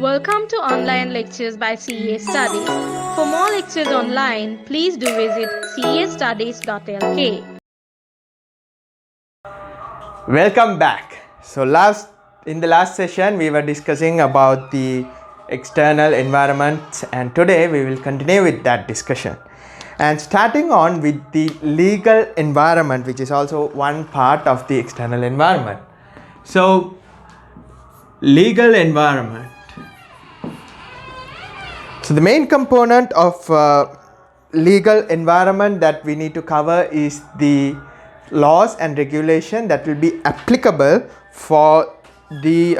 Welcome to online lectures by CA Studies. For more lectures online, please do visit castudies.lk. Welcome back. So in the last session we were discussing about the external environment, and today we will continue with that discussion. And starting on with the legal environment, which is also one part of the external environment. So legal environment. So the main component of legal environment that we need to cover is the laws and regulation that will be applicable for the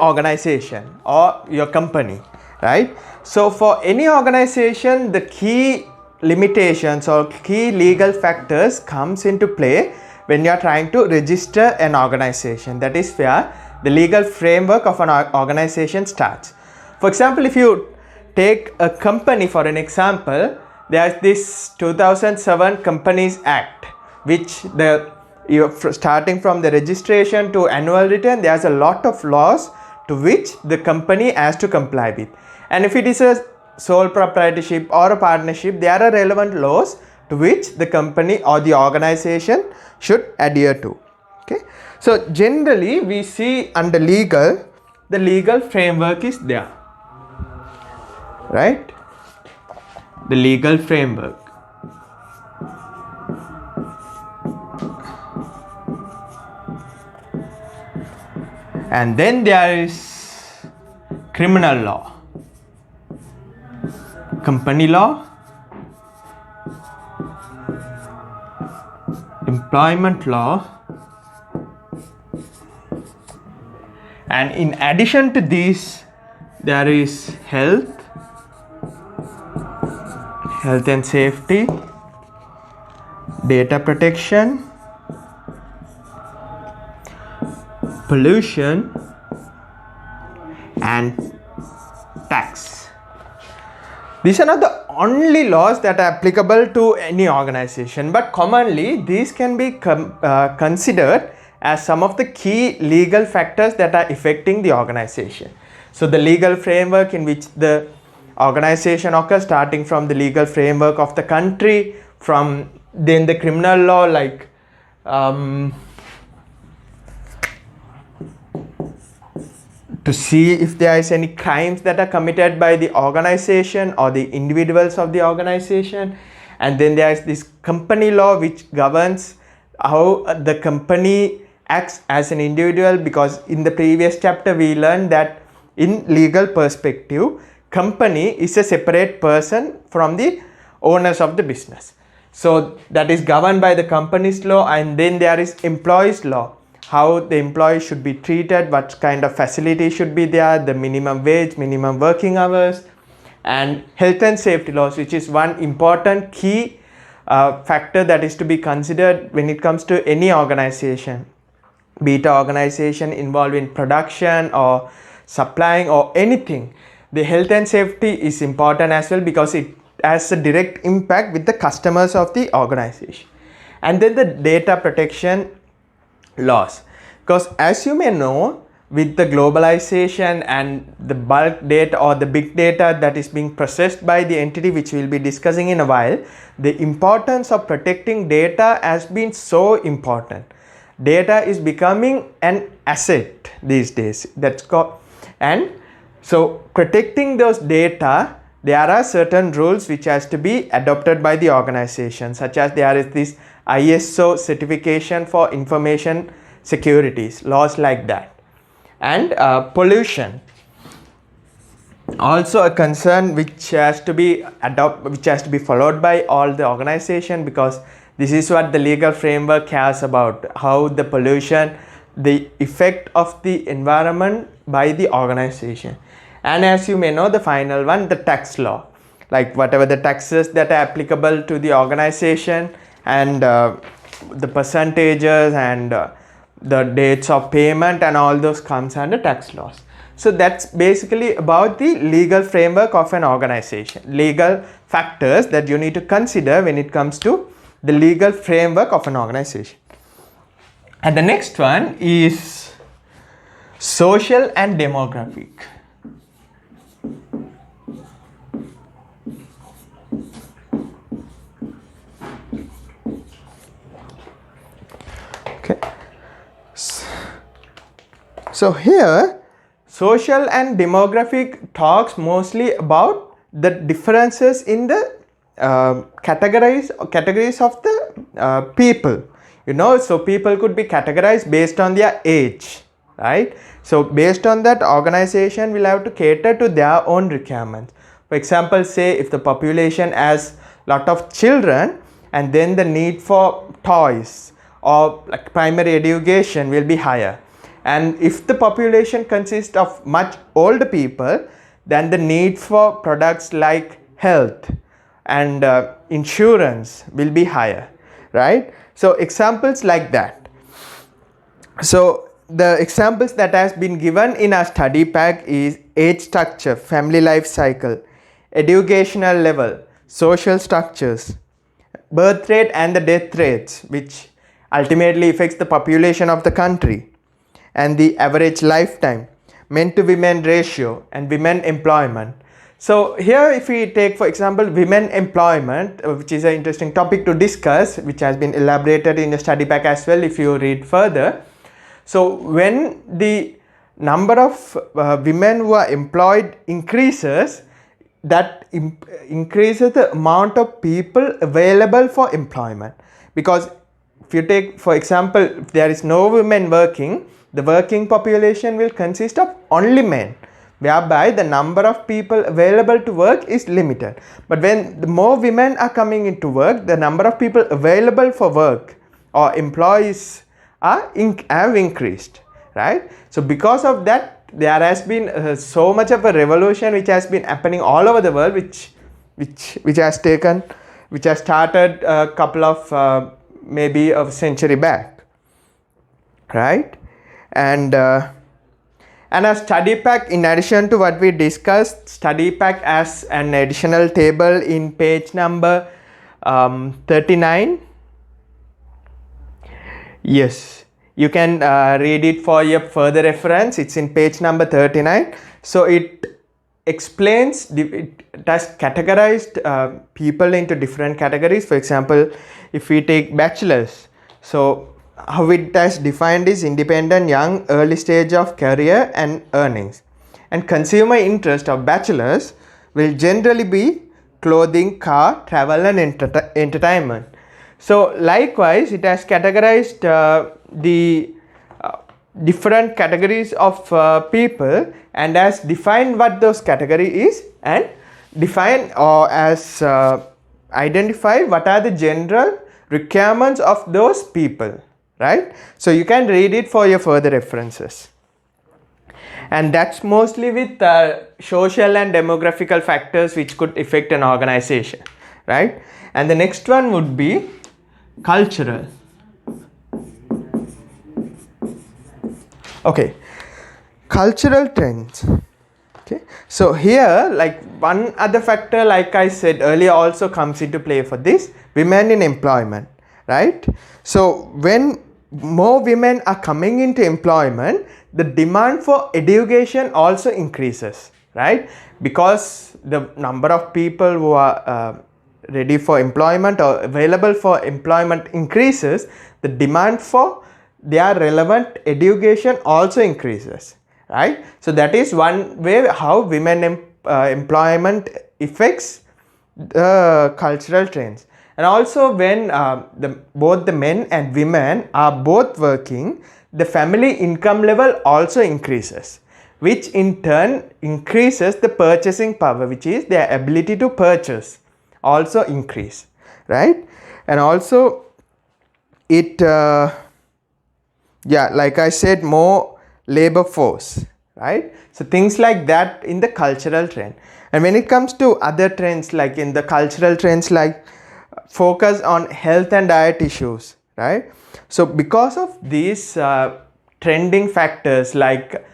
organization or your company, right? So for any organization, the key limitations or key legal factors comes into play when you are trying to register an organization. That is where the legal framework of an organization starts. For example, if you take a company for an example, there is this 2007 Companies Act, which starting from the registration to annual return, there's a lot of laws to which the company has to comply with. And if it is a sole proprietorship or a partnership, there are relevant laws to which the company or the organization should adhere to. Okay, so generally we see under legal, the legal framework is there, right? The legal framework. And then there is criminal law, company law, employment law, and in addition to these, there is health and safety, data protection, pollution, and tax. These are not the only laws that are applicable to any organization, but commonly these can be considered as some of the key legal factors that are affecting the organization. So the legal framework in which the organization occurs, starting from the legal framework of the country, from then the criminal law, like to see if there is any crimes that are committed by the organization or the individuals of the organization. And then there is this company law, which governs how the company acts as an individual, because in the previous chapter we learned that in legal perspective, company is a separate person from the owners of the business. So that is governed by the company's law. And then there is employees law, how the employee should be treated, what kind of facility should be there, the minimum wage, minimum working hours, and health and safety laws, which is one important key factor that is to be considered when it comes to any organization, be it an organization involved in production or supplying or anything. The health and safety is important as well, because it has a direct impact with the customers of the organization. And then the data protection laws, because as you may know, with the globalization and the bulk data or the big data that is being processed by the entity, which we'll be discussing in a while, the importance of protecting data has been so important. Data is becoming an asset these days. And so protecting those data, there are certain rules which has to be adopted by the organization, such as there is this ISO certification for information securities, laws like that. And pollution, also a concern which has to be followed by all the organization, because this is what the legal framework cares about, how the pollution, the effect of the environment by the organization. And as you may know, the final one, the tax law, like whatever the taxes that are applicable to the organization, and the percentages and the dates of payment and all those comes under tax laws. So that's basically about the legal framework of an organization, legal factors that you need to consider when it comes to the legal framework of an organization. And the next one is Social and demographic. Okay. So here, social and demographic talks mostly about the differences in the categories of the people. You know, so people could be categorized based on their age, right? So based on that, organization will have to cater to their own requirements. For example, say if the population has lot of children, and then the need for toys or like primary education will be higher. And if the population consists of much older people, then the need for products like health and insurance will be higher, right? So examples like that. So the examples that has been given in our study pack is age structure, family life cycle, educational level, social structures, birth rate and the death rates, which ultimately affects the population of the country, and the average lifetime, men to women ratio, and women employment. So here if we take for example women employment, which is an interesting topic to discuss, which has been elaborated in the study pack as well if you read further. So when the number of women who are employed increases, that increases the amount of people available for employment. Because if you take for example, if there is no women working, the working population will consist of only men, whereby the number of people available to work is limited. But when the more women are coming into work, the number of people available for work or employees have increased, right? So because of that, there has been so much of a revolution which has been happening all over the world, which has started a couple of maybe a century back, right? And a study pack, in addition to what we discussed, study pack as an additional table in page number 39. Yes, you can read it for your further reference. It's in page number 39. So it explains, it has categorized people into different categories. For example, if we take bachelors, so how it has defined is independent, young, early stage of career and earnings. And consumer interest of bachelors will generally be clothing, car, travel and entertainment. So likewise, it has categorized the different categories of people and has defined what those category is, and define or as identify what are the general requirements of those people, right? So you can read it for your further references. And that's mostly with social and demographical factors which could affect an organization, right? And the next one would be cultural. Okay, cultural trends. Okay, so here like one other factor, like I said earlier, also comes into play for this, women in employment, right? So when more women are coming into employment, the demand for education also increases, right? Because the number of people who are ready for employment or available for employment increases, the demand for their relevant education also increases, right? So that is one way how women employment affects the cultural trends. And also when both the men and women are both working, the family income level also increases, which in turn increases the purchasing power, which is their ability to purchase also increase, right? And also it like I said, more labor force, right? So things like that in the cultural trend. And when it comes to other trends, like in the cultural trends, like focus on health and diet issues, right? So because of these trending factors, like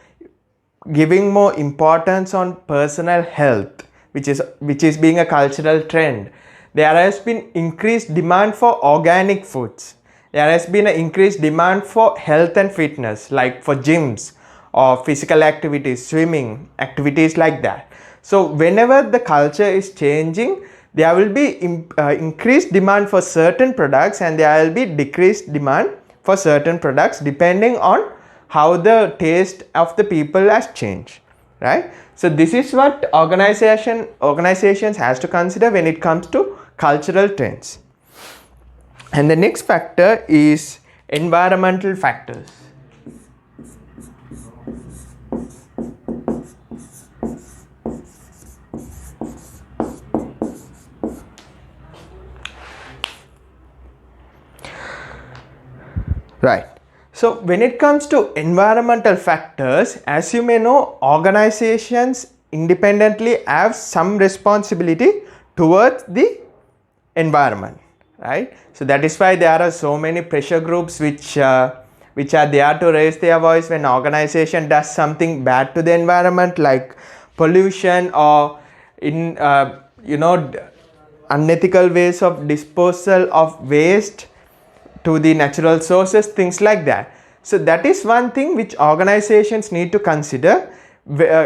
giving more importance on personal health, which is being a cultural trend, there has been increased demand for organic foods. There has been an increased demand for health and fitness, like for gyms or physical activities, swimming, activities like that. So whenever the culture is changing, there will be increased demand for certain products and there will be decreased demand for certain products depending on how the taste of the people has changed, right? So this is what organizations has to consider when it comes to cultural trends. And the next factor is environmental factors. Right. So when it comes to environmental factors, as you may know, organizations independently have some responsibility towards the environment, right? So that is why there are so many pressure groups which are there to raise their voice when organization does something bad to the environment, like pollution or in unethical ways of disposal of waste to the natural sources, things like that. So that is one thing which organizations need to consider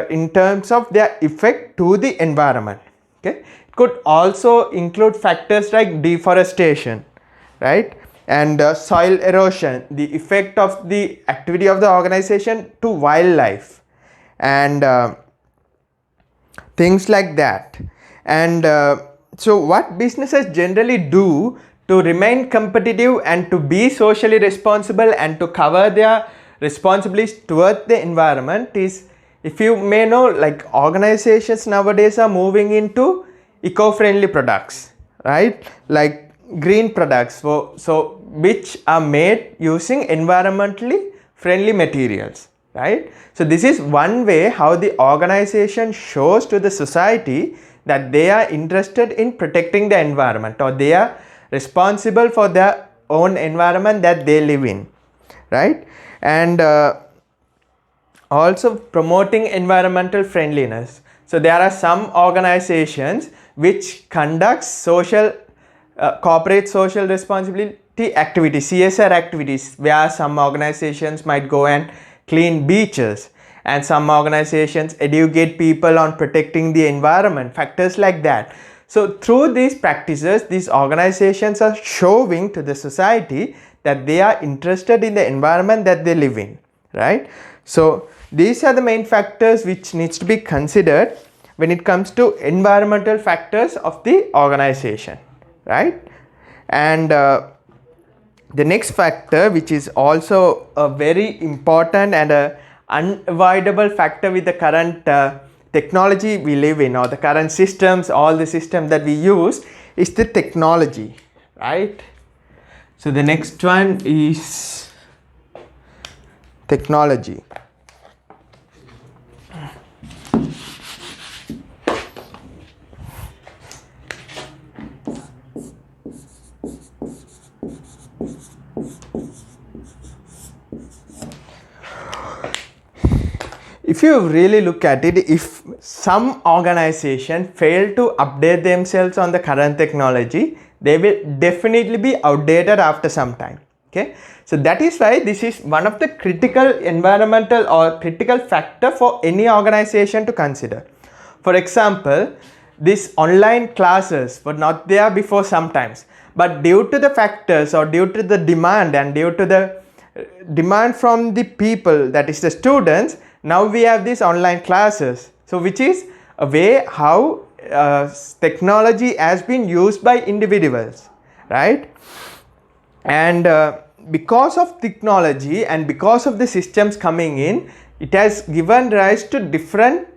in terms of their effect to the environment. Okay, it could also include factors like deforestation, right, and soil erosion, the effect of the activity of the organization to wildlife, and things like that. And so what businesses generally do to remain competitive and to be socially responsible and to cover their responsibilities towards the environment is, if you may know, like organizations nowadays are moving into eco-friendly products, right, like green products, so which are made using environmentally friendly materials, right? So this is one way how the organization shows to the society that they are interested in protecting the environment, or they are responsible for their own environment that they live in, right? And also promoting environmental friendliness. So there are some organizations which conduct social corporate social responsibility activities, CSR activities, where some organizations might go and clean beaches, and some organizations educate people on protecting the environment, factors like that. So through these practices, these organizations are showing to the society that they are interested in the environment that they live in, right? So these are the main factors which needs to be considered when it comes to environmental factors of the organization, right? And the next factor, which is also a very important and a unavoidable factor with the current technology we live in, or the current systems, all the systems that we use, is the technology, right? So the next one is technology. If you really look at it, if some organization fail to update themselves on the current technology, they will definitely be outdated after some time. Okay, so that is why this is one of the critical environmental or critical factor for any organization to consider. For example, these online classes were not there before sometimes, but due to the factors, or due to the demand and due to the demand from the people, that is the students, now we have these online classes. So which is a way how technology has been used by individuals, right? And because of technology and because of the systems coming in, it has given rise to different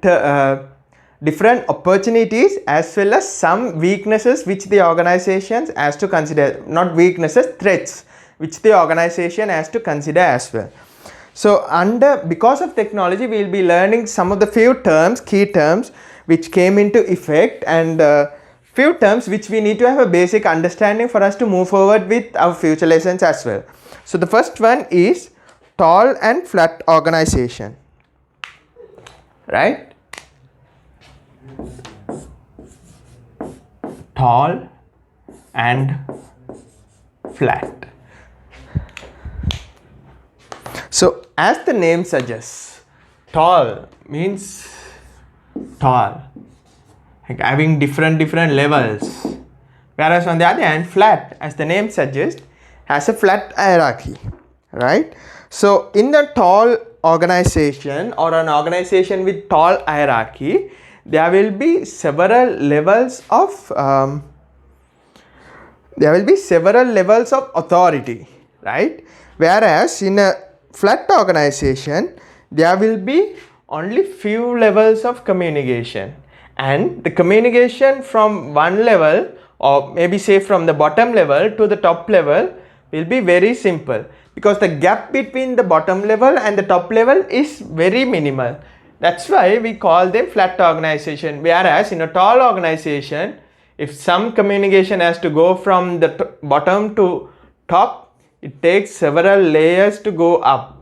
opportunities, as well as some weaknesses which the organizations has to consider, not weaknesses, threats which the organization has to consider as well. So because of technology, we will be learning some of the few terms, key terms which came into effect, and few terms which we need to have a basic understanding for us to move forward with our future lessons as well. So the first one is tall and flat organization, right? Tall and flat. So as the name suggests, tall means tall, like having different levels, whereas on the other hand flat, as the name suggests, has a flat hierarchy, right? So in a tall organization or an organization with tall hierarchy, there will be several levels of authority, right? Whereas in a flat organization there will be only few levels of communication, and the communication from one level, or maybe say from the bottom level to the top level, will be very simple, because the gap between the bottom level and the top level is very minimal. That's why we call them flat organization. Whereas in a tall organization, if some communication has to go from the bottom to top, it takes several layers to go up.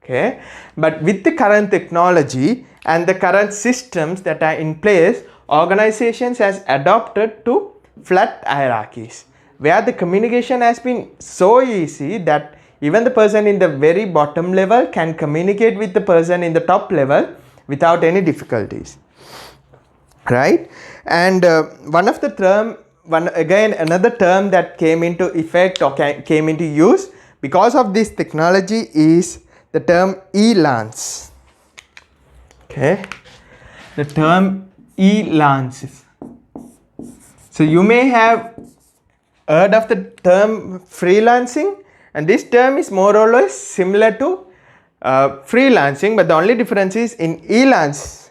Okay, but with the current technology and the current systems that are in place, organizations has adopted to flat hierarchies, where the communication has been so easy that even the person in the very bottom level can communicate with the person in the top level without any difficulties, right? And another term that came into effect or came into use because of this technology is the term e-lance. Okay, the term e-lance. So you may have heard of the term freelancing, and this term is more or less similar to freelancing, but the only difference is in e-lance,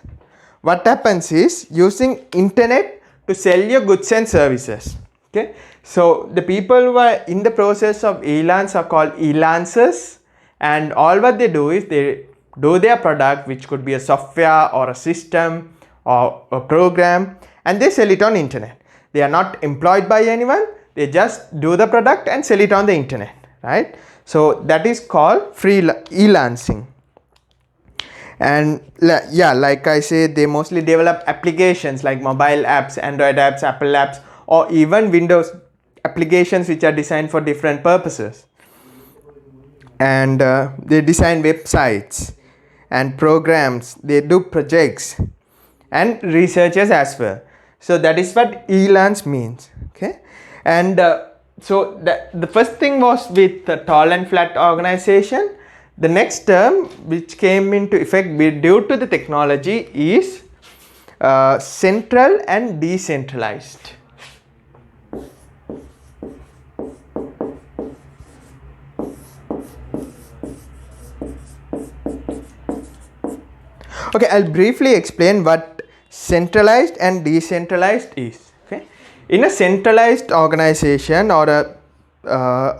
what happens is using internet to sell your goods and services. Okay, so the people who are in the process of e-lance are called e-lancers, and all what they do is they do their product, which could be a software or a system or a program, and they sell it on internet. They are not employed by anyone, they just do the product and sell it on the internet, right? So that is called e-lancing. And yeah, like I say, they mostly develop applications like mobile apps, Android apps, Apple apps, or even Windows applications which are designed for different purposes. And they design websites and programs, they do projects and researches as well. So that is what e-lance means. Okay, and so the first thing was with the tall and flat organization. The next term which came into effect due to the technology is central and decentralized. Okay, I'll briefly explain what centralized and decentralized is. Okay, in a centralized organization or a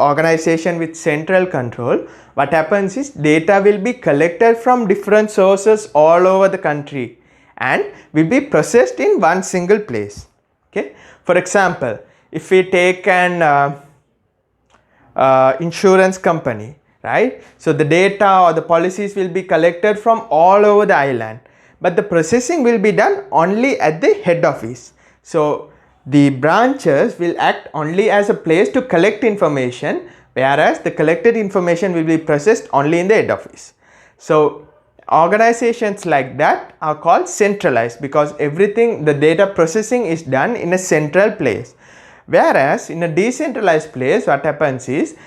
organization with central control, what happens is data will be collected from different sources all over the country and will be processed in one single place. Okay, for example, if we take an insurance company, right? So the data or the policies will be collected from all over the island, but the processing will be done only at the head office. So the branches will act only as a place to collect information, whereas the collected information will be processed only in the head office. So organizations like that are called centralized because everything, the data processing is done in a central place. Whereas in a decentralized place, what happens is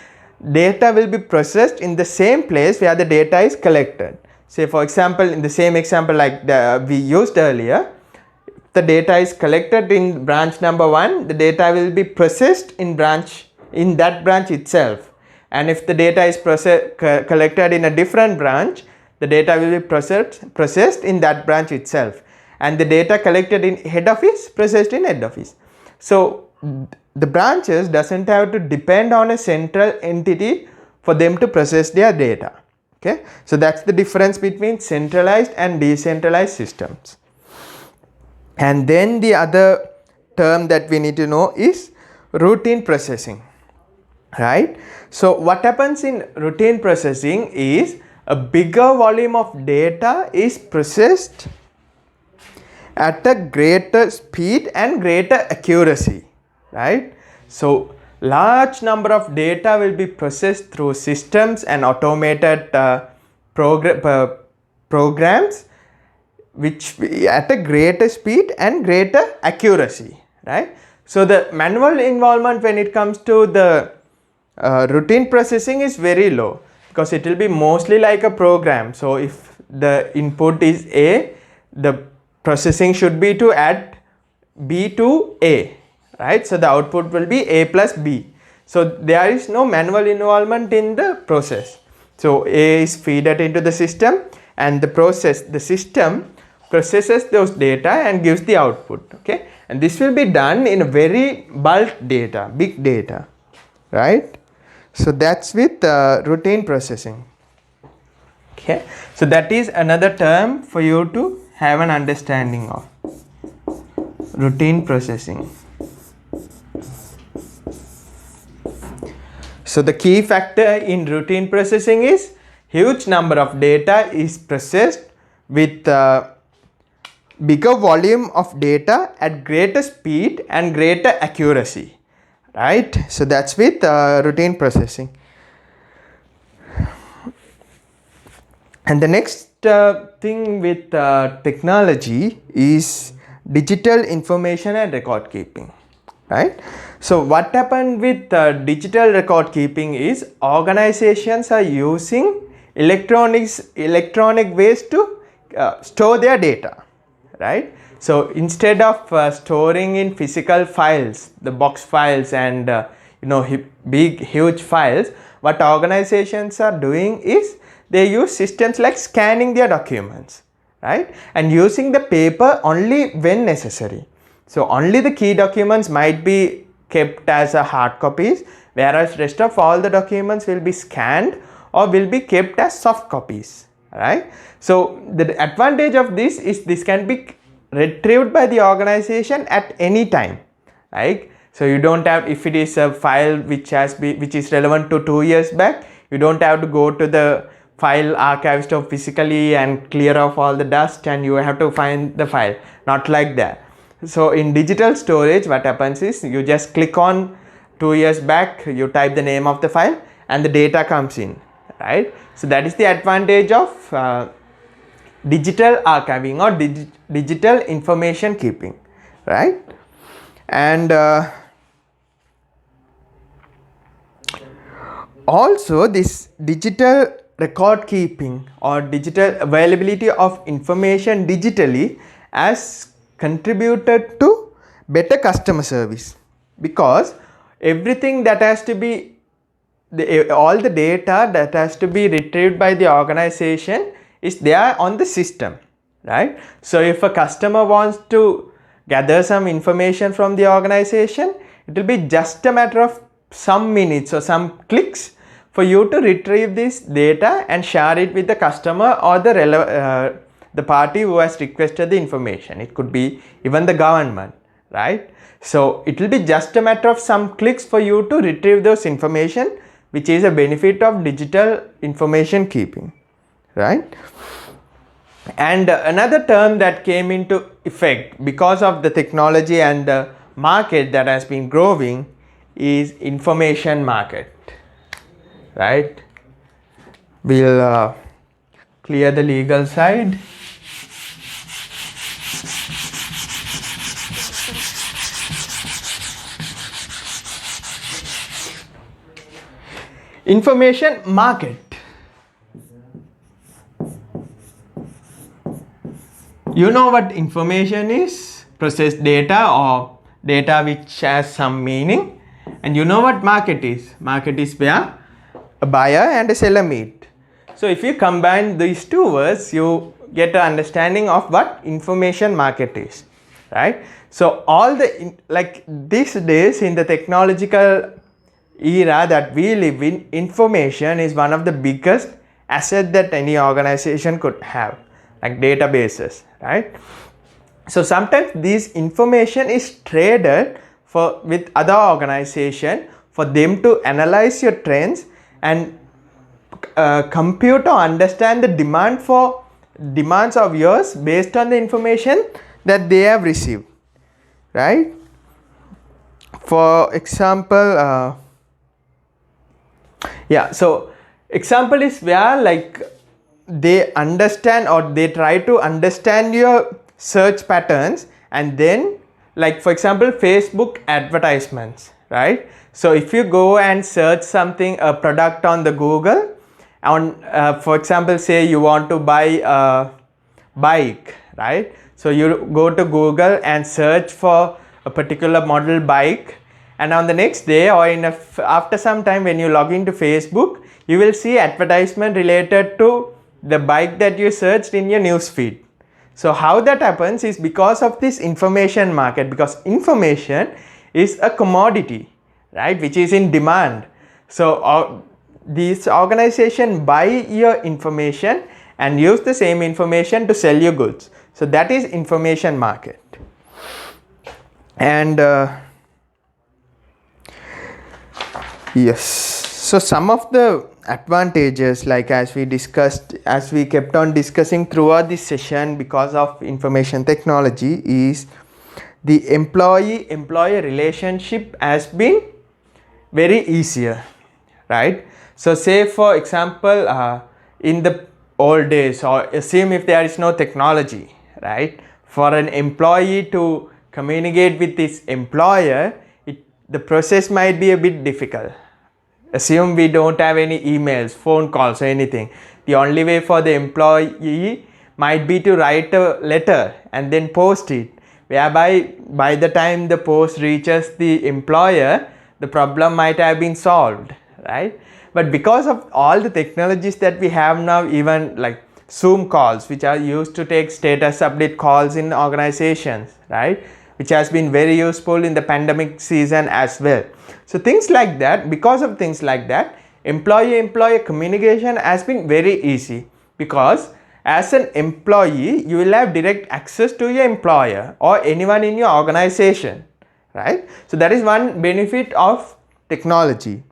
data will be processed in the same place where the data is collected. Say for example, in the same example like we used earlier, the data is collected in branch number 1, the data will be processed in that branch itself. And if the data is collected in a different branch, the data will be processed in that branch itself. And the data collected in head office, processed in head office. So the branches doesn't have to depend on a central entity for them to process their data. Okay, so that's the difference between centralized and decentralized systems. And then the other term that we need to know is routine processing, right? So what happens in routine processing is a bigger volume of data is processed at a greater speed and greater accuracy, right? So large number of data will be processed through systems and automated programs which at a greater speed and greater accuracy, right? So the manual involvement when it comes to the routine processing is very low, because it will be mostly like a program. So if the input is A, the processing should be to add B to A, right? So the output will be A plus B. So there is no manual involvement in the process. So A is fed into the system, and the system processes those data and gives the output, okay? And this will be done in a very bulk data, big data, right? So that's with routine processing, okay? So that is another term for you to have an understanding of, routine processing. So the key factor in routine processing is huge number of data is processed with bigger volume of data at greater speed and greater accuracy, right? So that's with routine processing. And the next thing with technology is digital information and record keeping, right? So what happened with digital record keeping is organizations are using electronic ways to store their data, right? So instead of storing in physical files, the box files and big huge files, what organizations are doing is they use systems like scanning their documents, right, and using the paper only when necessary. So only the key documents might be kept as a hard copies, whereas rest of all the documents will be scanned or will be kept as soft copies, right? So the advantage of this is this can be retrieved by the organization at any time, right? So you don't have, if it is a file which is relevant to 2 years back, you don't have to go to the file archive store physically and clear off all the dust and you have to find the file. Not like that. So in digital storage, what happens is you just click on 2 years back, you type the name of the file and the data comes in, right? So that is the advantage of digital archiving or digital information keeping, right? And also this digital record keeping or digital availability of information digitally has contributed to better customer service, because everything that has to be all the data that has to be retrieved by the organization is there on the system, right? So if a customer wants to gather some information from the organization, it will be just a matter of some minutes or some clicks for you to retrieve this data and share it with the customer or the party who has requested the information. It could be even the government, right? So it will be just a matter of some clicks for you to retrieve those information, which is a benefit of digital information keeping, right? And another term that came into effect because of the technology and the market that has been growing is information market, right? We'll clear the legal side. Information market. You know what information is? Processed data or data which has some meaning. And you know what market is? Market is where a buyer and a seller meet. So if you combine these two words, you get an understanding of what information market is, right? So all the, like these days in the technological era that we live in, information is one of the biggest asset that any organization could have, like databases, right? So sometimes this information is traded with other organization for them to analyze your trends and compute or understand the demands of yours based on the information that they have received, right? For example, so example is where like they understand, or they try to understand your search patterns, and then, like for example, Facebook advertisements, right? So if you go and search something, a product on the Google, on for example, say you want to buy a bike, right? So you go to Google and search for a particular model bike, and on the next day, or after some time, when you log into Facebook, you will see advertisement related to the bike that you searched in your news feed. So how that happens is because of this information market, because information is a commodity, right, which is in demand. So these organization buy your information and use the same information to sell you goods. So that is information market. And yes, so some of the advantages, like as we kept on discussing throughout this session, because of information technology, is the employee-employer relationship has been very easier, right? So say for example, in the old days, or assume if there is no technology, right, for an employee to communicate with his employer, the process might be a bit difficult. Assume we don't have any emails, phone calls or anything. The only way for the employee might be to write a letter and then post it, whereby by the time the post reaches the employer, the problem might have been solved, right? But because of all the technologies that we have now, even like Zoom calls, which are used to take status update calls in organizations, right, which has been very useful in the pandemic season as well. So things like that, because of things like that, employee-employer communication has been very easy, because as an employee, you will have direct access to your employer or anyone in your organization, right? So that is one benefit of technology.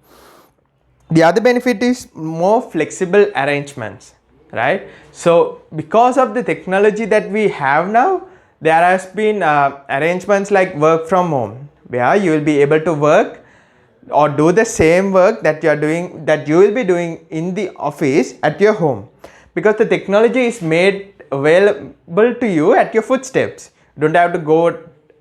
The other benefit is more flexible arrangements, right? So because of the technology that we have now, there has been arrangements like work from home, where you will be able to work or do the same work that you will be doing in the office at your home, because the technology is made available to you at your footsteps. You don't have to go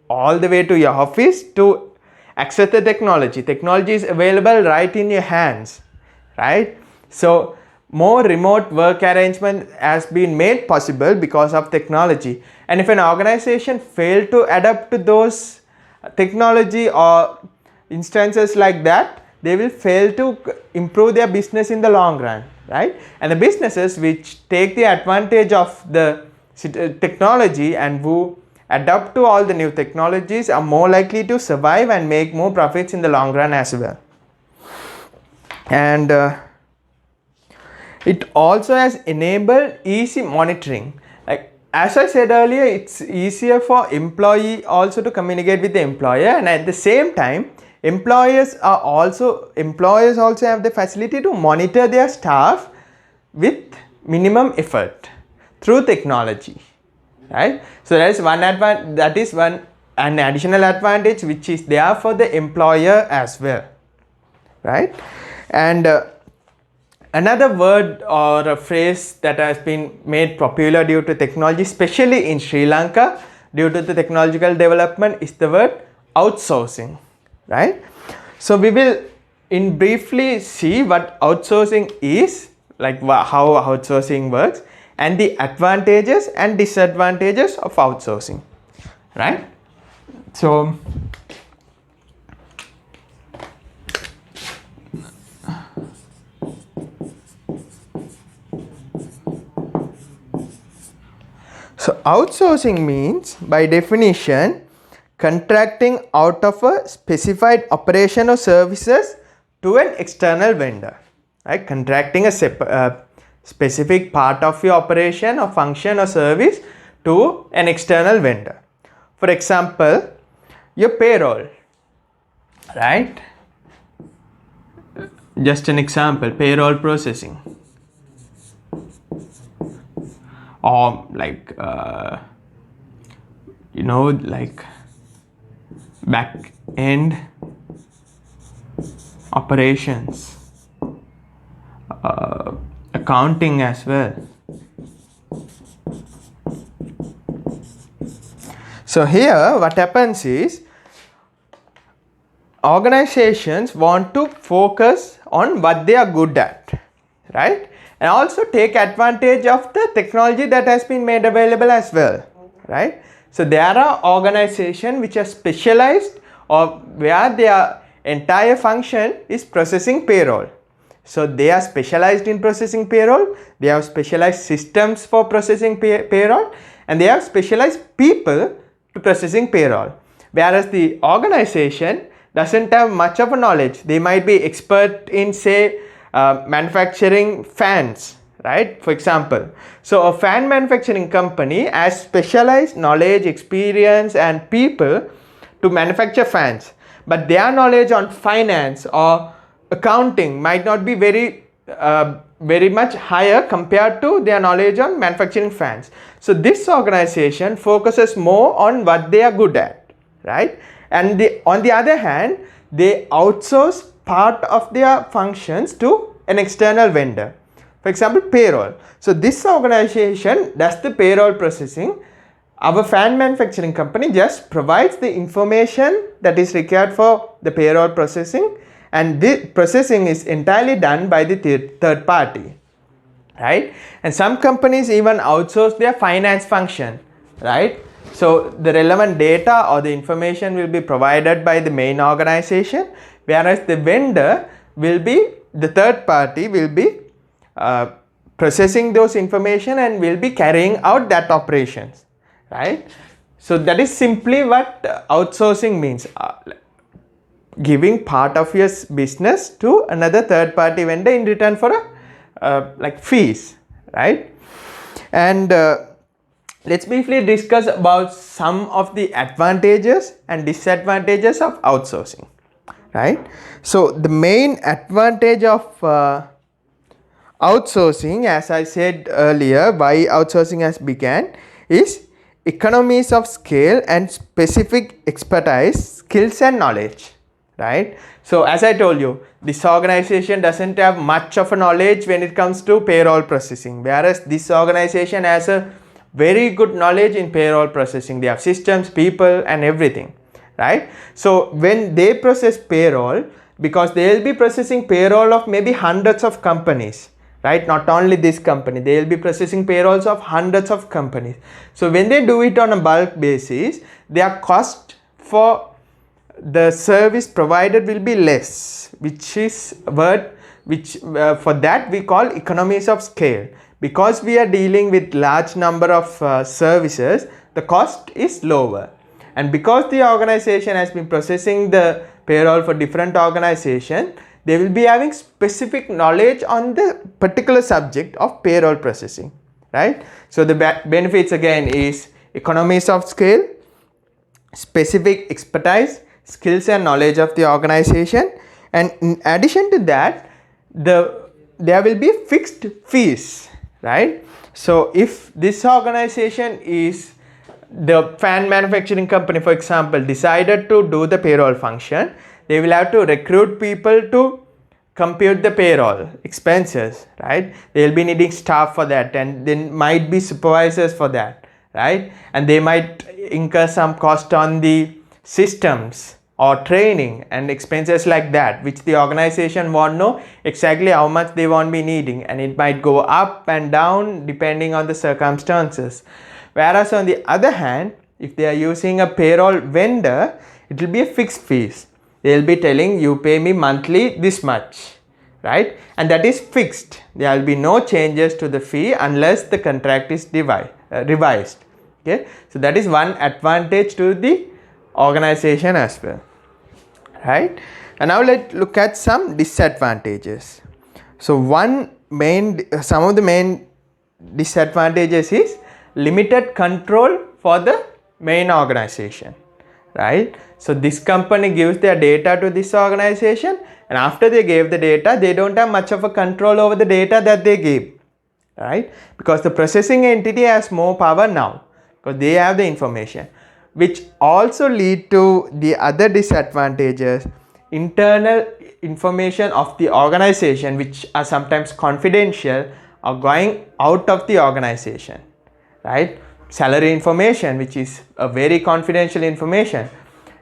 all the way to your office to access the technology. Technology is available right in your hands, right? So more remote work arrangement has been made possible because of technology. And if an organization fail to adapt to those technology or instances like that, they will fail to improve their business in the long run, right? And the businesses which take the advantage of the technology and who adapt to all the new technologies are more likely to survive and make more profits in the long run as well. And it also has enabled easy monitoring. Like as I said earlier, it's easier for employee also to communicate with the employer, and at the same time, employers also have the facility to monitor their staff with minimum effort through technology, right? So that is an additional advantage which is there for the employer as well, right? And another word or a phrase that has been made popular due to technology, especially in Sri Lanka, due to the technological development, is the word outsourcing, right? So we will briefly see what outsourcing is, like how outsourcing works, and the advantages and disadvantages of outsourcing, right? So outsourcing means, by definition, contracting out of a specified operation or services to an external vendor, right? Contracting a specific part of your operation or function or service to an external vendor. For example, your payroll, right? Just an example, payroll processing, or like like back end operations, accounting as well, So here what happens is organizations want to focus on what they are good at, right, and also take advantage of the technology that has been made available as well, right. So there are organizations which are specialized or where their entire function is processing payroll. So they are specialized in processing payroll, they have specialized systems for processing payroll, and they have specialized people to processing payroll, whereas the organization doesn't have much of a knowledge. They might be expert in, say, manufacturing fans, right, for example. So a fan manufacturing company has specialized knowledge, experience and people to manufacture fans, but their knowledge on finance or accounting might not be very much higher compared to their knowledge on manufacturing fans. So this organization focuses more on what they are good at, right, and on the other hand they outsource part of their functions to an external vendor, for example payroll. So this organization does the payroll processing. Our fan manufacturing company just provides the information that is required for the payroll processing, and the processing is entirely done by the third party, right. And some companies even outsource their finance function, right. So the relevant data or the information will be provided by the main organization, whereas the vendor will be, the third party will be processing those information and will be carrying out that operations, right. So that is simply what outsourcing means, giving part of your business to another third party vendor in return for like fees, right. And let's briefly discuss about some of the advantages and disadvantages of outsourcing, right. So the main advantage of outsourcing, as I said earlier, why outsourcing has begun, is economies of scale and specific expertise, skills and knowledge, right. So as I told you, this organization doesn't have much of a knowledge when it comes to payroll processing, whereas this organization has a very good knowledge in payroll processing. They have systems, people and everything, right. So when they process payroll, because they will be processing payroll of maybe hundreds of companies, right, not only this company, they will be processing payrolls of hundreds of companies. So when they do it on a bulk basis, their cost for the service provided will be less, which is word which for that we call economies of scale. Because we are dealing with large number of services, the cost is lower, and because the organization has been processing the payroll for different organizations, they will be having specific knowledge on the particular subject of payroll processing, right. So the benefits again is economies of scale, specific expertise, skills and knowledge of the organization, and in addition to that there will be fixed fees, right. So if this organization is the fan manufacturing company, for example, decided to do the payroll function, they will have to recruit people to compute the payroll expenses, right. They will be needing staff for that, and then might be supervisors for that, right. And they might incur some cost on the systems or training and expenses like that, which the organization won't know exactly how much they won't be needing, and it might go up and down depending on the circumstances. Whereas on the other hand, if they are using a payroll vendor, it will be a fixed fees. They will be telling you pay me monthly this much, right, and that is fixed. There will be no changes to the fee unless the contract is revised. Okay, so that is one advantage to the organization as well, right. And now let's look at some disadvantages. So some of the main disadvantages is limited control for the main organization, right. So this company gives their data to this organization, and after they gave the data, they don't have much of a control over the data that they gave, right, because the processing entity has more power now because they have the information, which also lead to the other disadvantages. Internal information of the organization, which are sometimes confidential, are going out of the organization, right, salary information, which is a very confidential information.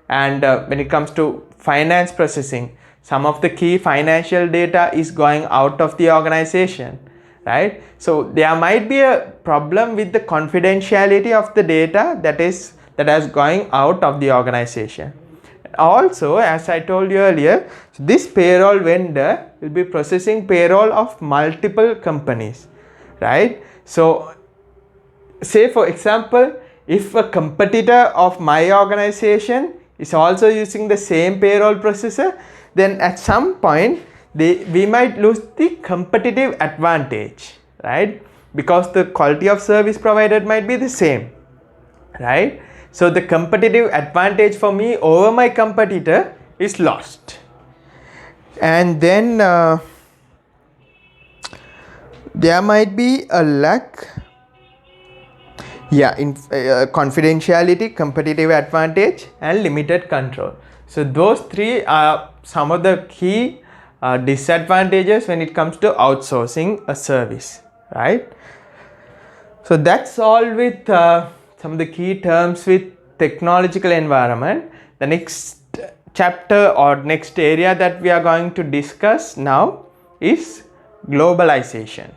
And when it comes to finance processing, some of the key financial data is going out of the organization, right? So there might be a problem with the confidentiality of the data that is going out of the organization. Also, as I told you earlier, this payroll vendor will be processing payroll of multiple companies, right? So say for example, if a competitor of my organization is also using the same payroll processor, then at some point we might lose the competitive advantage, right? Because the quality of service provided might be the same, right? So the competitive advantage for me over my competitor is lost. And then there might be a lack, in confidentiality, competitive advantage, and limited control. So those three are some of the key disadvantages when it comes to outsourcing a service, right? So that's all with some of the key terms with technological environment. The next chapter or next area that we are going to discuss now is globalization,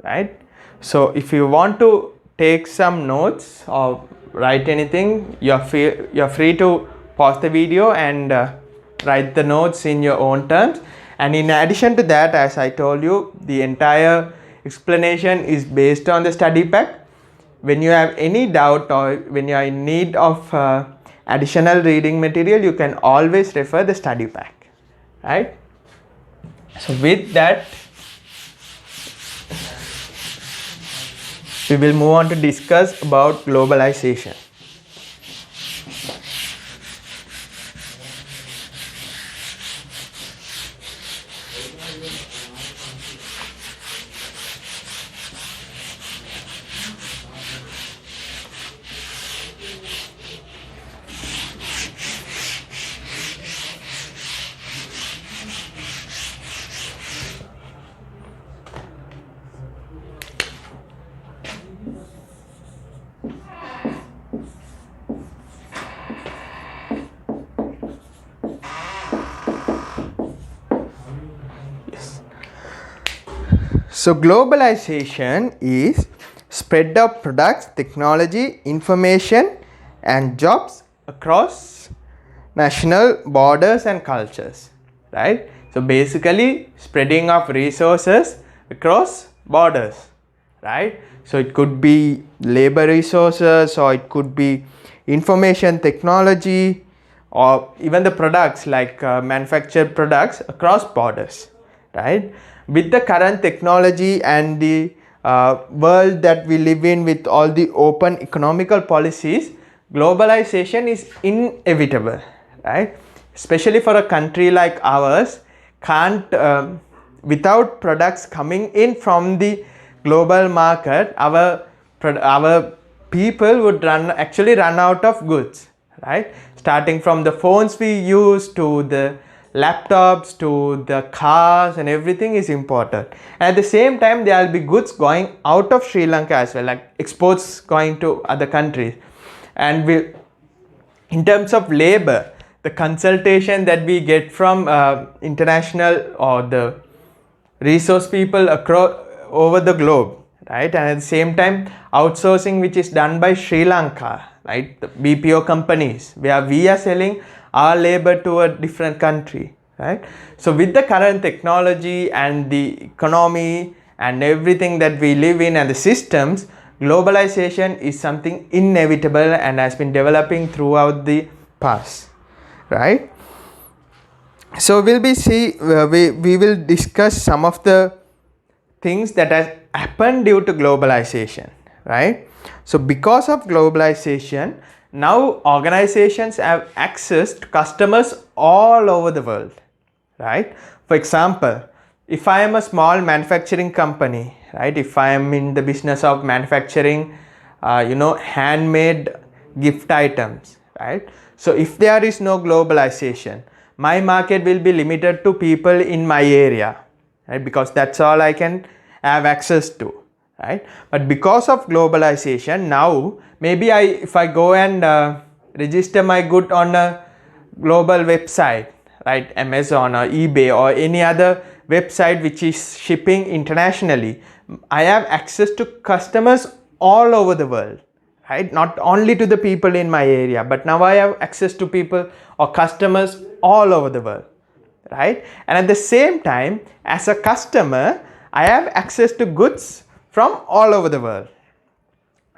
right? So if you want to take some notes or write anything, you're free to pause the video and write the notes in your own terms. And in addition to that, as I told you, the entire explanation is based on the study pack. When you have any doubt or when you are in need of additional reading material, you can always refer the study pack, right? So with that, we will move on to discuss about globalization. So globalization is spread of products, technology, information and jobs across national borders and cultures, right? So basically spreading of resources across borders, right? So it could be labor resources, or it could be information technology, or even the products like manufactured products across borders, right? With the current technology and the world that we live in, with all the open economical policies, globalization is inevitable, right? Especially for a country like ours, can't without products coming in from the global market, our people would actually run out of goods, right? Starting from the phones we use to the laptops to the cars and everything is important. And at the same time, there will be goods going out of Sri Lanka as well, like exports going to other countries. And in terms of labor, the consultation that we get from international or the resource people across over the globe, right? And at the same time, outsourcing which is done by Sri Lanka, right? The BPO companies, where we are selling our labor to a different country, right? So with the current technology and the economy and everything that we live in and the systems, globalization is something inevitable and has been developing throughout the past, right? So we will discuss some of the things that has happened due to globalization, right? So because of globalization, now organizations have access to customers all over the world, right? For example, if I am a small manufacturing company, right? If I am in the business of manufacturing, handmade gift items, right? So if there is no globalization, my market will be limited to people in my area, right? Because that's all I can have access to, right? But because of globalization, now maybe if I go and register my good on a global website, right, Amazon or eBay or any other website which is shipping internationally, I have access to customers all over the world, right? Not only to the people in my area, but now I have access to people or customers all over the world, right? And at the same time, as a customer, I have access to goods from all over the world,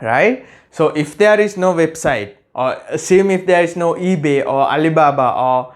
right? So if there is no website, or assume if there is no eBay or Alibaba, or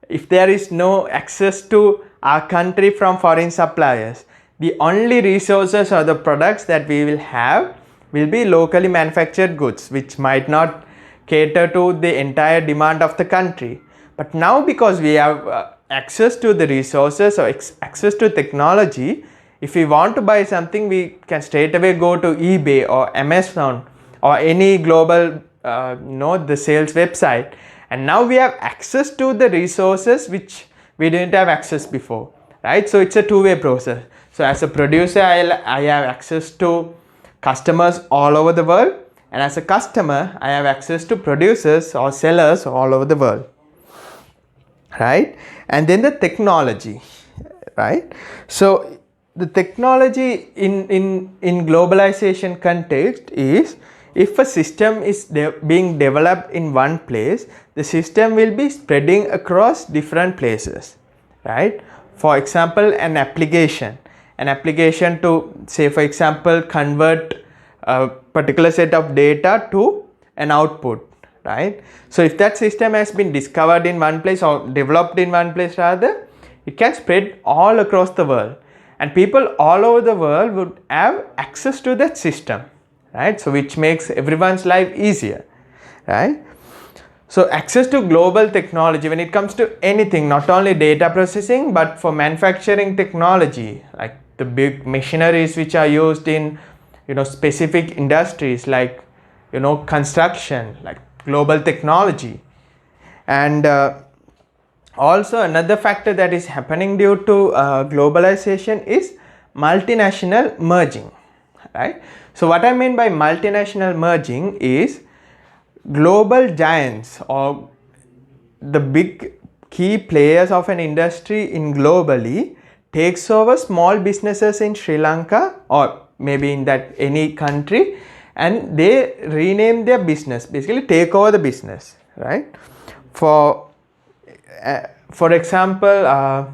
if there is no access to our country from foreign suppliers, the only resources or the products that we will have will be locally manufactured goods, which might not cater to the entire demand of the country. But now, because we have access to the resources or access to technology, if we want to buy something, we can straight away go to eBay or Amazon or any global the sales website, and now we have access to the resources which we didn't have access before, right? So it's a two-way process. So as a producer, I have access to customers all over the world, and as a customer, I have access to producers or sellers all over the world, right? And then the technology, right? So the technology in globalization context is, if a system is being developed in one place, the system will be spreading across different places, right? For example, an application to, say for example, convert a particular set of data to an output, right? So if that system has been discovered in one place or developed in one place rather, it can spread all across the world, and people all over the world would have access to that system, right? So which makes everyone's life easier, right? So access to global technology when it comes to anything, not only data processing, but for manufacturing technology, like the big machineries which are used in specific industries like construction, like global technology. And also another factor that is happening due to globalization is multinational merging, right? So what I mean by multinational merging is global giants or the big key players of an industry in globally takes over small businesses in Sri Lanka or maybe in that any country, and they rename their business, basically take over the business, right? For example,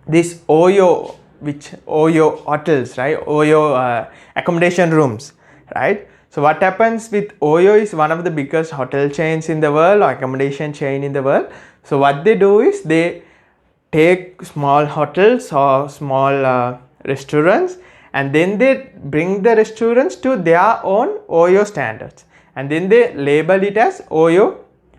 this Oyo hotels, right? Oyo accommodation rooms, right? So what happens with Oyo is one of the biggest hotel chains in the world or accommodation chain in the world. So what they do is they take small hotels or small restaurants, and then they bring the restaurants to their own Oyo standards, and then they label it as Oyo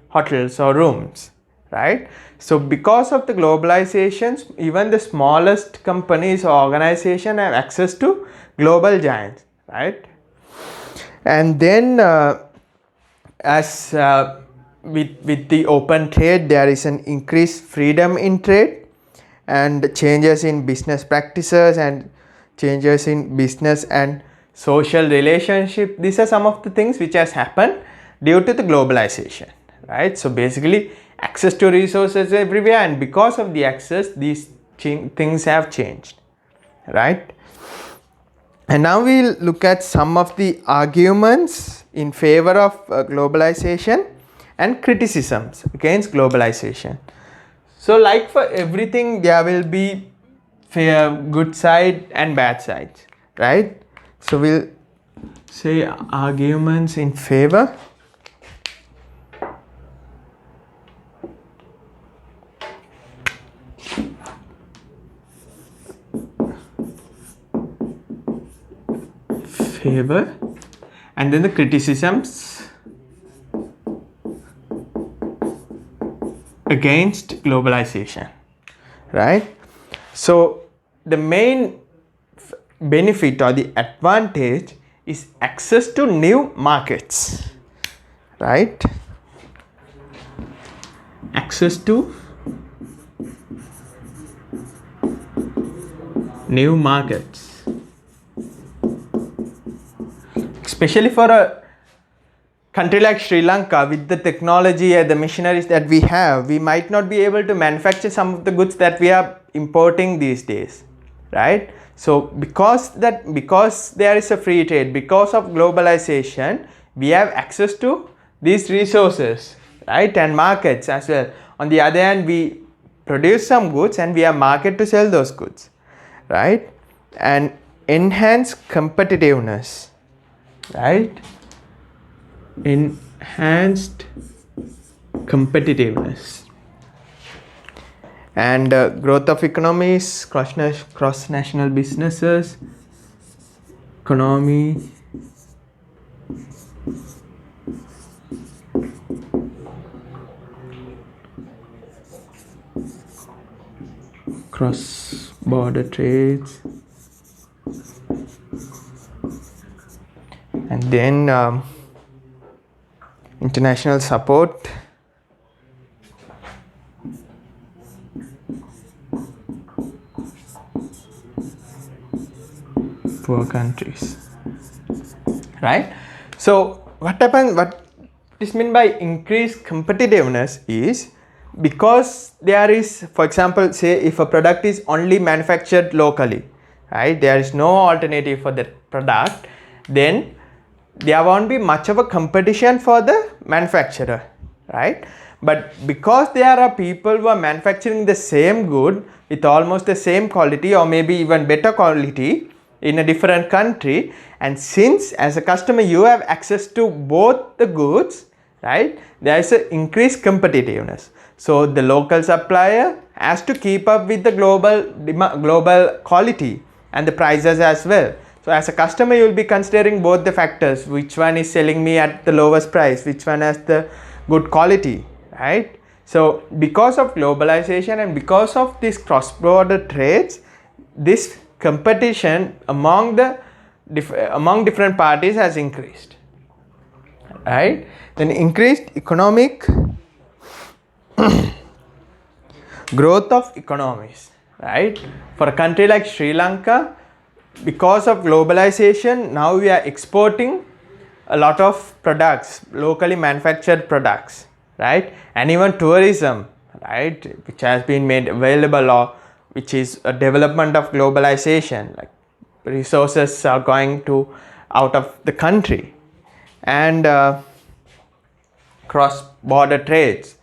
hotels or rooms, right? So because of the globalizations, even the smallest companies or organizations have access to global giants, right? And then as with the open trade, there is an increased freedom in trade and changes in business practices and changes in business and social relationship. These are some of the things which has happened due to the globalization, right? So basically access to resources everywhere, and because of the access, these things have changed, right? And now we'll look at some of the arguments in favor of globalization and criticisms against globalization. So like for everything, there will be good side and bad sides, right? So we'll say arguments in favor. And then the criticisms against globalization, right? So the main benefit or the advantage is access to new markets, right? Access to new markets. especially for a country like Sri Lanka, with the technology and the machineries that we have, we might not be able to manufacture some of the goods that we are importing these days, right? So because there is a free trade, because of globalization, we have access to these resources, right, and markets as well. On the other hand, we produce some goods and we have market to sell those goods, right? And enhance competitiveness, right? Enhanced competitiveness and growth of economies, cross national businesses, economy, cross border trades, and then international support, poor countries, right? So what is meant by increased competitiveness is because there is, for example, say if a product is only manufactured locally, right, there is no alternative for that product, then there won't be much of a competition for the manufacturer, right? But because there are people who are manufacturing the same good with almost the same quality or maybe even better quality in a different country, and since as a customer you have access to both the goods, right, there is an increased competitiveness. So the local supplier has to keep up with the global quality and the prices as well. So as a customer, you will be considering both the factors, which one is selling me at the lowest price, which one has the good quality, right? So because of globalization and because of these cross-border trades, this competition among different parties has increased, right? Then increased economic growth of economies, right? For a country like Sri Lanka, because of globalization, now we are exporting a lot of products, locally manufactured products, right? And even tourism, right, which has been made available, or which is a development of globalization, like resources are going to out of the country, and cross-border trades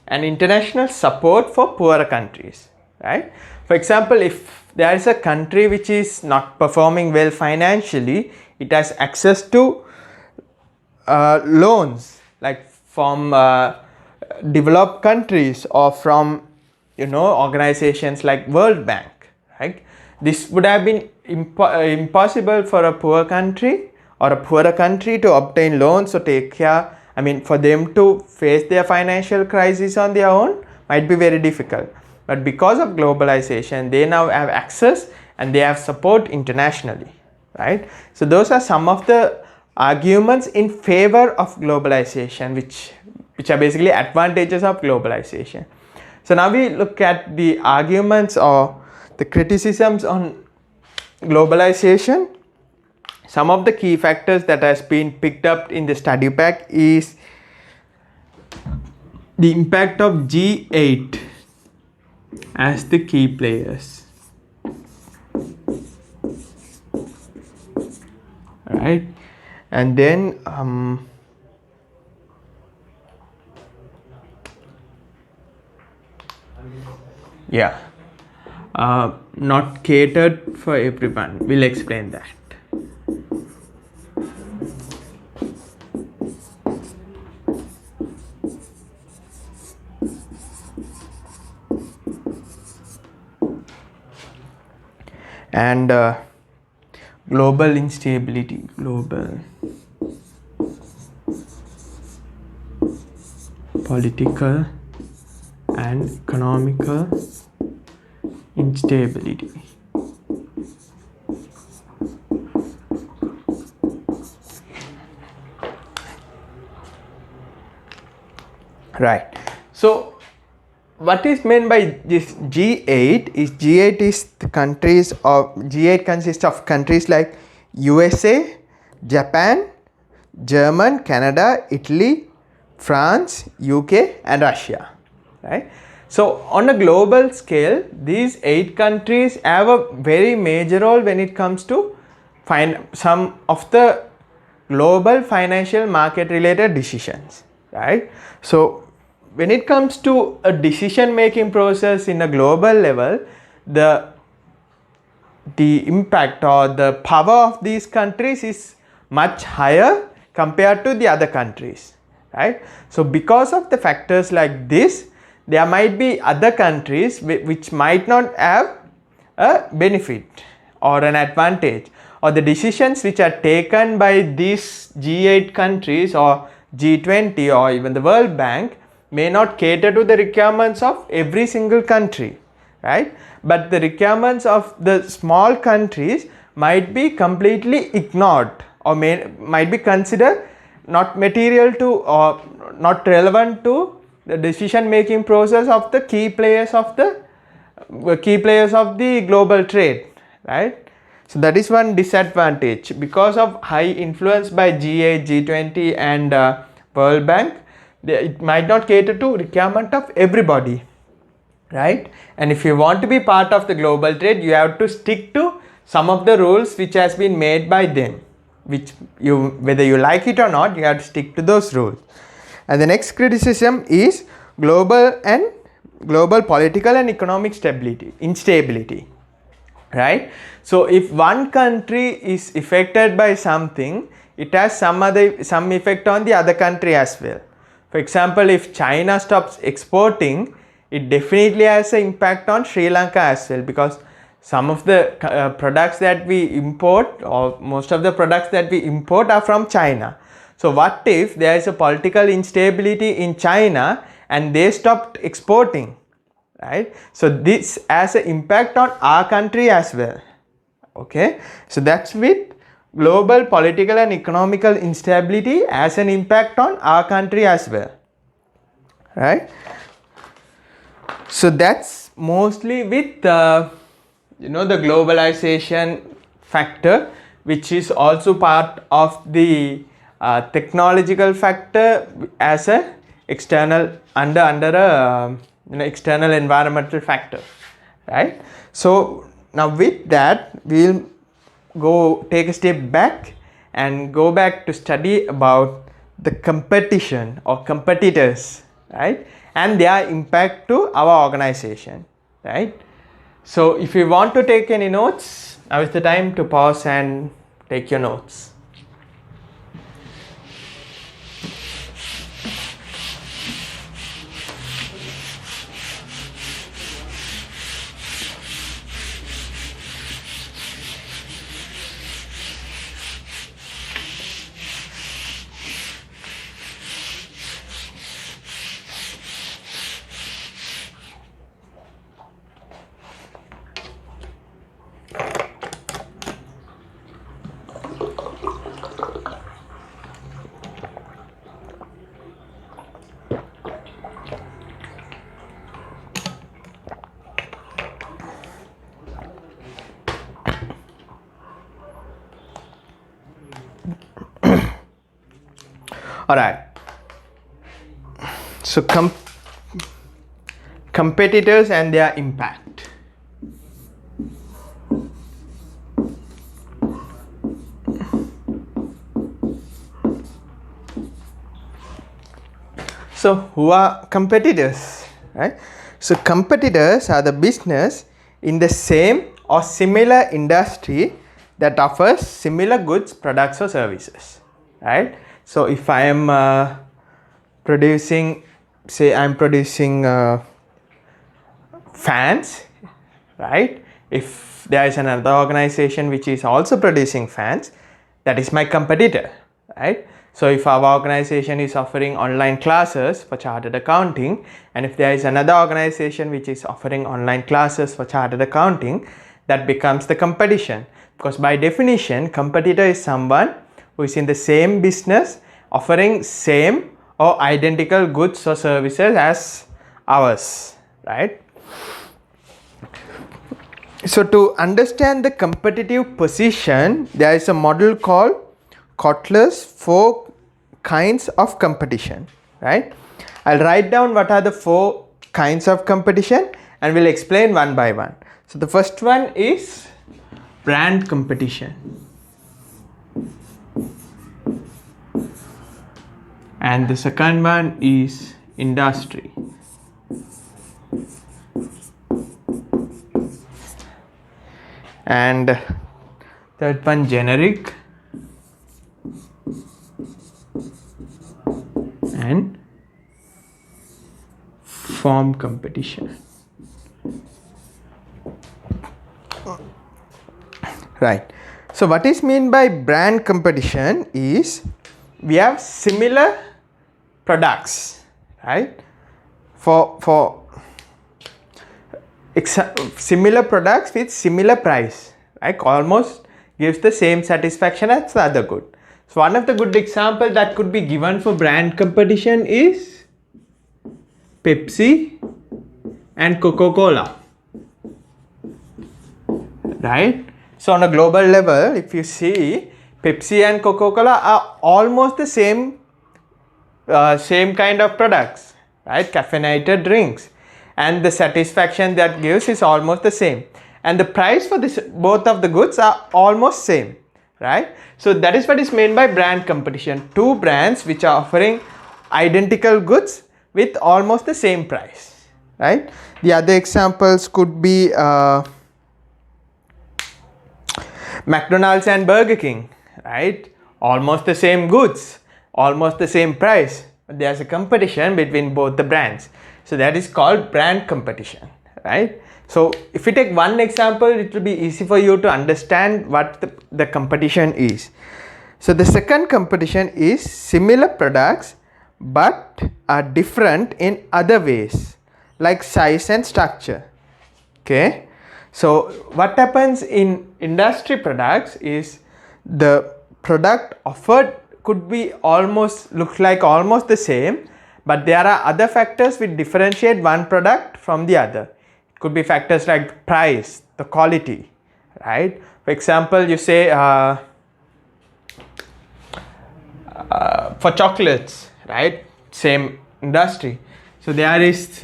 and international support for poorer countries, right? For example, if there is a country which is not performing well financially, it has access to loans, like from developed countries or from organizations like World Bank, right? This would have been impossible for a poor country or a poorer country to obtain loans or take care. I mean, for them to face their financial crisis on their own might be very difficult. But because of globalization, they now have access and they have support internationally, right? So those are some of the arguments in favor of globalization, which are basically advantages of globalization. So now we look at the arguments or the criticisms on globalization. Some of the key factors that has been picked up in the study pack is the impact of G8 as the key players, right? And then not catered for everyone. We'll explain that. And global instability, global political and economical instability. Right. So what is meant by this G8 is G8 consists of countries like USA, Japan, German, Canada, Italy, France, UK, and Russia. Right? So on a global scale, these 8 countries have a very major role when it comes to some of the global financial market related decisions. Right? So when it comes to a decision making process in a global level, the impact or the power of these countries is much higher compared to the other countries, right? So because of the factors like this, there might be other countries which might not have a benefit or an advantage, or the decisions which are taken by these G8 countries or G20 or even the World Bank may not cater to the requirements of every single country, right? But the requirements of the small countries might be completely ignored or might be considered not material to or not relevant to the decision making process of the key players of the global trade, right? So that is one disadvantage. Because of high influence by G8, G20 and World Bank, it might not cater to requirement of everybody, right? And if you want to be part of the global trade, you have to stick to some of the rules which has been made by them, which you, whether you like it or not, you have to stick to those rules. And the next criticism is global political and economic instability, right? So if one country is affected by something, it has some effect on the other country as well. For example, if China stops exporting, it definitely has an impact on Sri Lanka as well, because some of the products that we import, or most of the products that we import, are from China. So what if there is a political instability in China and they stopped exporting, right? So this has an impact on our country as well. Okay, so that's with global political and economical instability has an impact on our country as well, right? So that's mostly with the globalization factor, which is also part of the technological factor as a external under a external environmental factor, right? So now with that, we'll go take a step back and go back to study about the competition or competitors, right, and their impact to our organization, right? So if you want to take any notes, now is the time to pause and take your notes. All right. So competitors and their impact. So who are competitors, right? So competitors are the business in the same or similar industry that offers similar goods, products or services, right? So if I am producing fans, right? If there is another organization which is also producing fans, that is my competitor, right? So if our organization is offering online classes for chartered accounting, and if there is another organization which is offering online classes for chartered accounting, that becomes the competition. Because by definition, competitor is someone who is in the same business offering same or identical goods or services as ours, right? So to understand the competitive position, there is a model called Kotler's 4 kinds of competition, right? I'll write down what are the 4 kinds of competition and we'll explain one by one. So the first one is brand competition. And the second one is industry. And third one generic. And form competition. Right. So what is meant by brand competition is we have similar products, right? For similar products with similar price, right? Almost gives the same satisfaction as the other good. So one of the good example that could be given for brand competition is Pepsi and Coca-Cola, right? So on a global level, if you see, Pepsi and Coca-Cola are almost the same kind of products, right? Caffeinated drinks, and the satisfaction that gives is almost the same, and the price for this both of the goods are almost same, right? So that is what is meant by brand competition. 2 brands which are offering identical goods with almost the same price, right? The other examples could be McDonald's and Burger King, right? Almost the same goods, almost the same price. There's a competition between both the brands. So that is called brand competition, right? So if you take one example, it will be easy for you to understand what the competition is. So the second competition is similar products but are different in other ways, like size and structure. Okay. So what happens in industry products is the product offered could be look like almost the same, but there are other factors which differentiate one product from the other. It could be factors like price, the quality, right? For example, you say for chocolates, right? Same industry. So there is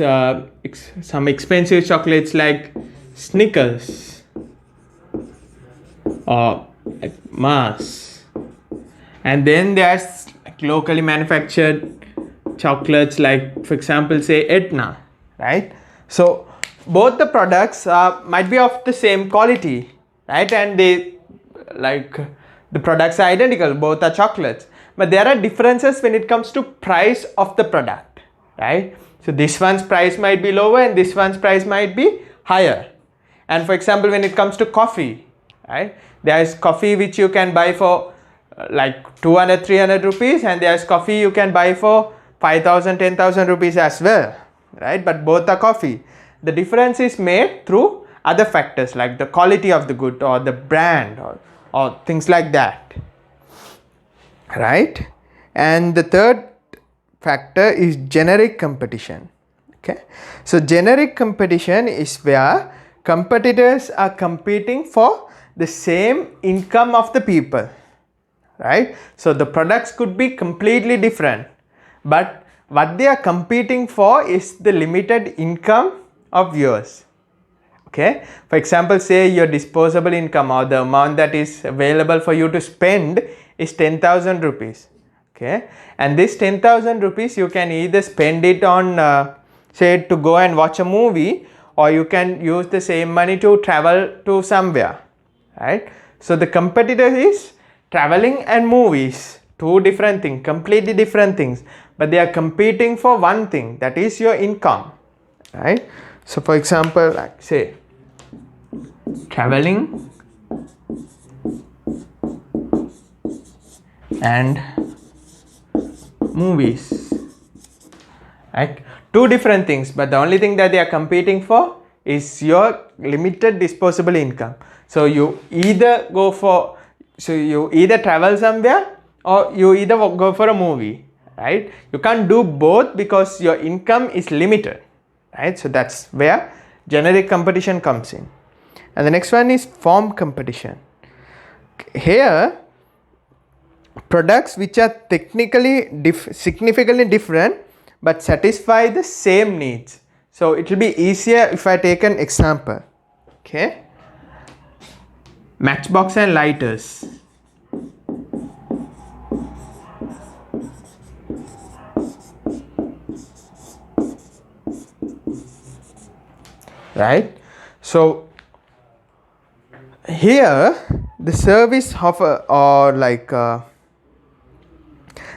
some expensive chocolates like Snickers or like Mars, and then there's like locally manufactured chocolates like, for example, say Etna, right? So both the products might be of the same quality, right? And they like the products are identical, both are chocolates, but there are differences when it comes to price of the product, right? So this one's price might be lower and this one's price might be higher. And for example, when it comes to coffee, right, there is coffee which you can buy for like 200-300 rupees, and there is coffee you can buy for 5,000-10,000 rupees as well, right? But both are coffee. The difference is made through other factors like the quality of the good or the brand or things like that, right? And the third factor is generic competition. Okay, so generic competition is where competitors are competing for the same income of the people, right? So the products could be completely different, but what they are competing for is the limited income of yours. Okay, for example, say your disposable income or the amount that is available for you to spend is 10,000 rupees. Okay, and this 10,000 rupees you can either spend it on say to go and watch a movie, or you can use the same money to travel to somewhere, right? So the competitor is traveling and movies, 2 different things, completely different things, but they are competing for one thing, that is your income, right? So for example, like say traveling and movies, right? 2 different things, but the only thing that they are competing for is your limited disposable income. So you either travel somewhere or you either go for a movie, right? You can't do both because your income is limited, right? So that's where generic competition comes in. And the next one is form competition. Here products which are technically significantly different but satisfy the same needs. So it will be easier if I take an example. Okay, matchbox and lighters. Right, so here the service of or like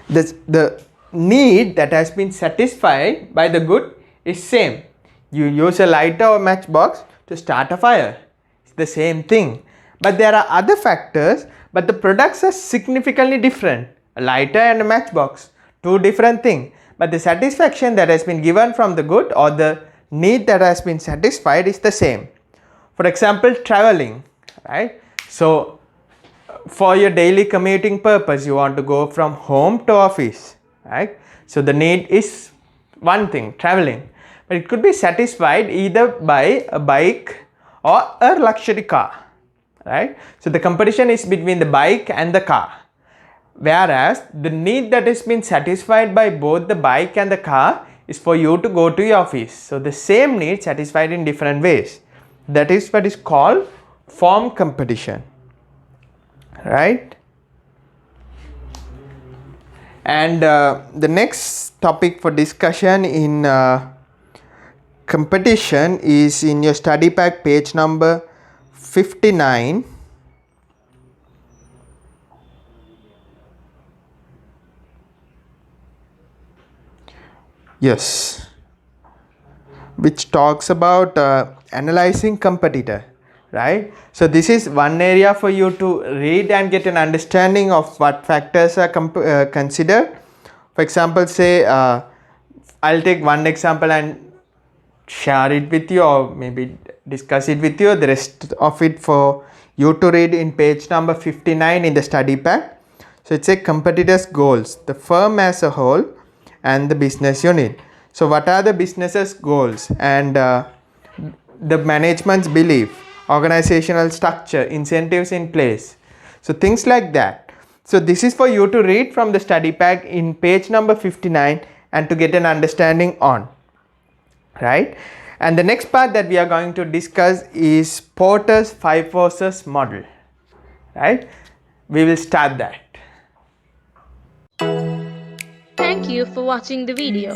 the need that has been satisfied by the good is same. You use a lighter or matchbox to start a fire, it's the same thing, but there are other factors, but the products are significantly different. A lighter and a matchbox, two different things, but the satisfaction that has been given from the good or the need that has been satisfied is the same. For example, traveling, right? So for your daily commuting purpose, you want to go from home to office, right? So the need is one thing, traveling, but it could be satisfied either by a bike or a luxury car, right? So the competition is between the bike and the car, whereas the need that has been satisfied by both the bike and the car is for you to go to your office. So the same need satisfied in different ways. That is what is called form competition, right? And the next topic for discussion in competition is in your study pack, page number 59. Yes, which talks about analyzing competitor, right? So this is one area for you to read and get an understanding of what factors are considered. For example, say I'll take one example and share it with you, or maybe discuss it with you. The rest of it for you to read in page number 59 in the study pack. So it's a competitors' goals, the firm as a whole and the business unit. So what are the business's goals and the management's belief, organizational structure, incentives in place, so things like that. So this is for you to read from the study pack in page number 59 and to get an understanding on, right? And the next part that we are going to discuss is Porter's 5 forces model, right? We will start that. Thank you for watching the video.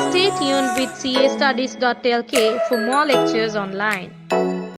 Stay tuned with castudies.lk for more lectures online.